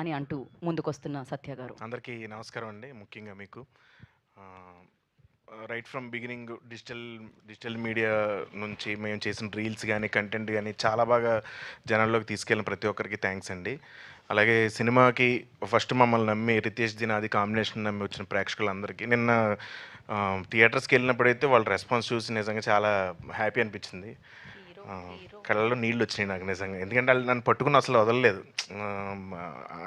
అని అంటూ ముందుకొస్తున్న సత్య గారు. అందరికీ నమస్కారం అండి. ముఖ్యంగా మీకు right from beginning digital media నుంచి మేము చేసిన రీల్స్ కానీ కంటెంట్ కానీ చాలా బాగా జనాల్లోకి తీసుకెళ్ళిన ప్రతి ఒక్కరికి థ్యాంక్స్ అండి. అలాగే సినిమాకి ఫస్ట్ మమ్మల్ని నమ్మి రితేష్ దినాది కాంబినేషన్ నమ్మి వచ్చిన ప్రేక్షకులందరికీ నిన్న థియేటర్స్కి వెళ్ళినప్పుడైతే వాళ్ళ రెస్పాన్స్ చూసి నిజంగా చాలా హ్యాపీ అనిపించింది. ఆ, కళ్ళలో నీళ్ళు వచ్చినాయి నాకు నిజంగా. ఎందుకంటే వాళ్ళు నన్ను పట్టుకుని అసలు వదలలేదు. ఆ,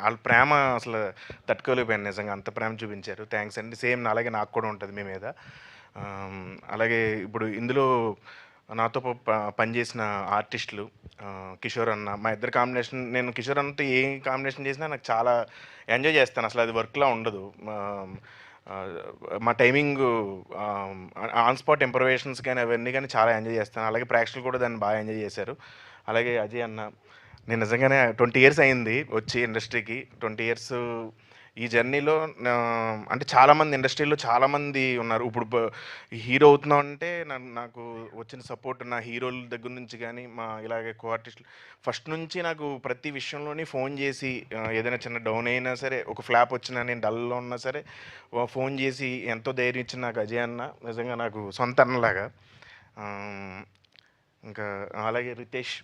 వాళ్ళ ప్రేమ అసలు తట్టుకోలేకపోయాను నిజంగా. అంత ప్రేమ చూపించారు. థ్యాంక్స్ అండి. సేమ్ అలాగే నాకు కూడా ఉంటుంది మీ మీద. ఆ, అలాగే ఇప్పుడు ఇందులో నాతో పనిచేసిన ఆర్టిస్టులు కిషోర్ అన్న, మా ఇద్దరు కాంబినేషన్. నేను కిషోర్ అన్నతో ఏ కాంబినేషన్ చేసినా నాకు చాలా ఎంజాయ్ చేస్తాను. అసలు అది వర్క్లా ఉండదు. ఆ, మా టైమింగ్ ఆన్ స్పాట్ ఇంప్రవేషన్స్ కానీ అవన్నీ కానీ చాలా ఎంజాయ్ చేస్తాను. అలాగే ప్రేక్షకులు కూడా దాన్ని బాగా ఎంజాయ్ చేశారు. అలాగే అజయ్ అన్న, నేను నిజంగానే 20 ఇయర్స్ అయింది వచ్చి ఇండస్ట్రీకి. 20 ఇయర్స్ ఈ జర్నీలో అంటే చాలామంది ఇండస్ట్రీలో చాలామంది ఉన్నారు. ఇప్పుడు హీరో అవుతున్నాం అంటే నాకు వచ్చిన సపోర్ట్ నా హీరోల దగ్గర నుంచి కానీ మా ఇలాగే కో ఆర్టిస్టులు ఫస్ట్ నుంచి నాకు ప్రతి విషయంలోని ఫోన్ చేసి ఏదైనా చిన్న డౌన్ అయినా సరే, ఒక ఫ్లాప్ వచ్చినా, నేను డల్లో ఉన్నా సరే ఫోన్ చేసి ఎంతో ధైర్యం ఇచ్చిన నాకు అజయ్ అన్న నిజంగా నాకు సొంత అన్నలాగా. ఆ, ఇంకా అలాగే రితేష్,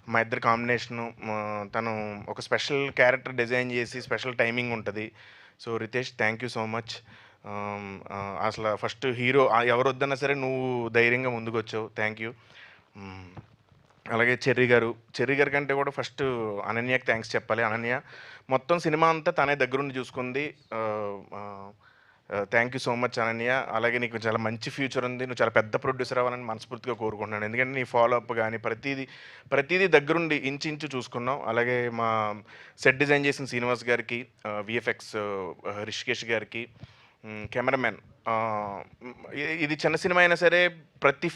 మా ఇద్దరి కాంబినేషను. తను ఒక స్పెషల్ క్యారెక్టర్ డిజైన్ చేసి స్పెషల్ టైమింగ్ ఉంటుంది. So Ritesh, thank you so much. అసలు ఫస్ట్ హీరో ఎవరు వద్దన్నా సరే నువ్వు ధైర్యంగా ముందుకు వచ్చావు. Thank you. అలాగే చెర్రీ గారి కంటే కూడా ఫస్ట్ అనన్యకి థ్యాంక్స్ చెప్పాలి. అనన్య మొత్తం సినిమా అంతా తనే దగ్గరుండి చూసుకుంది. Thank you so much Ananya. అలాగే నీకు చాలా మంచి ఫ్యూచర్ ఉంది. నువ్వు చాలా పెద్ద ప్రొడ్యూసర్ అవ్వాలని మనస్ఫూర్తిగా కోరుకుంటున్నాను. ఎందుకంటే నీ ఫాలో అప్ కానీ ప్రతిదీ దగ్గరుండి ఇంచు చూసుకున్నావు. అలాగే మా సెట్ డిజైన్ చేసిన శ్రీనివాస్ గారికి, విఎఫ్ఎక్స్ రిషికేష్ గారికి, కెమెరామెన్. ఇది చిన్న సినిమా అయినా సరే ప్రతి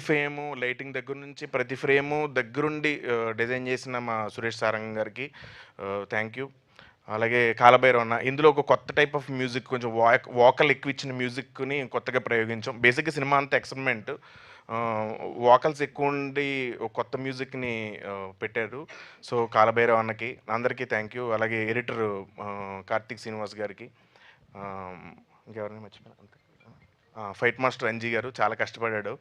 ఫ్రేము లైటింగ్ దగ్గర నుంచి ప్రతి ఫ్రేము దగ్గరుండి డిజైన్ చేసిన మా సురేష్ సారంగ్ గారికి థ్యాంక్ యూ. అలాగే కాలభైరవ్ అన్న, ఇందులో ఒక కొత్త టైప్ ఆఫ్ మ్యూజిక్, కొంచెం వాకల్ ఎక్కువ ఇచ్చిన మ్యూజిక్ని కొత్తగా ప్రయోగించాం. బేసిక్గా సినిమా అంతా ఎక్స్పెరిమెంట్. వాకల్స్ ఎక్కువ ఉండి ఒక కొత్త మ్యూజిక్ని పెట్టారు. సో కాలభైరవ్ అన్నకి అందరికీ థ్యాంక్ యూ. అలాగే ఎడిటర్ కార్తీక్ శ్రీనివాస్ గారికి, ఇంకెవరిని మర్చిపోయాను అంతే. ఫైట్ మాస్టర్ అంజీ గారు చాలా కష్టపడ్డాడు.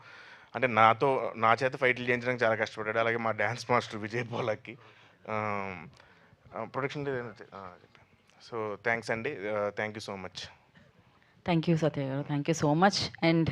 అంటే నా చేత ఫైట్లు చేయించడానికి చాలా కష్టపడ్డాడు. అలాగే మా డ్యాన్స్ మాస్టర్ విజయ్ పోలక్కి ప్రొడక్షన్ సో థ్యాంక్స్ అండి. Thank you so much. Thank you Satya గారు. Thank you so much. And